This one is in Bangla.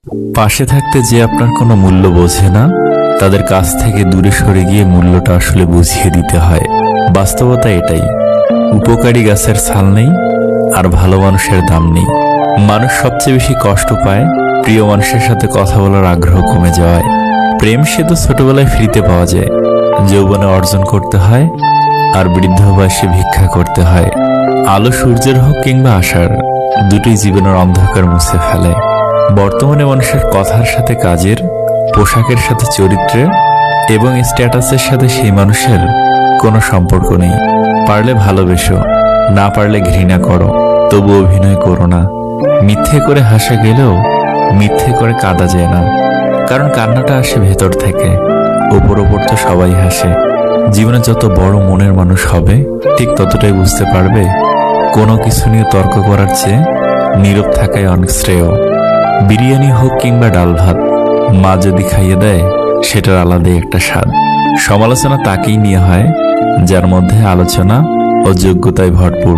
পাশে থাকতে যে আপনার কোনো মূল্য বোঝে না, তাদের কাছ থেকে দূরে সরে গিয়ে মূল্যটা আসলে বুঝিয়ে দিতে হয়। বাস্তবতা এটাই, উপকারী গাছের ছাল নেই আর ভালো মানুষের দাম নেই। মানুষ সবচেয়ে বেশি কষ্ট পায় প্রিয় মানুষের সাথে কথা বলার আগ্রহ কমে যাওয়ায়। প্রেম সে তো ছোটবেলায় ফ্রিতে পাওয়া যায়, যৌবনে অর্জন করতে হয় আর বৃদ্ধ বয়সে ভিক্ষা করতে হয়। আলো সূর্যের হোক কিংবা আশার, দুটোই জীবনের অন্ধকার মুছে ফেলে। বর্তমানে মানুষের কথার সাথে কাজের, পোশাকের সাথে চরিত্রের এবং স্ট্যাটাসের সাথে সেই মানুষের কোনো সম্পর্ক নেই। পারলে ভালোবেসো, না পারলে ঘৃণা করো, তবু অভিনয় করো না। মিথ্যে করে হাসা গেলেও মিথ্যে করে কাঁদা যায় না, কারণ কান্নাটা আসে ভেতর থেকে। ওপর ওপর তো সবাই হাসে। জীবনে যত বড় মনের মানুষ হবে, ঠিক ততটাই বুঝতে পারবে কোনো কিছু নিয়ে তর্ক করার চেয়ে নীরব থাকাই অনেক শ্রেয়। বিরিয়ানি হোক কিংবা ডাল ভাত, মা যদি খাইয়ে দেয় সেটার আলাদাই একটা স্বাদ। সমালোচনা তাকেই নিয়ে হয় যার মধ্যে আলোচনা ও যোগ্যতায় ভরপুর।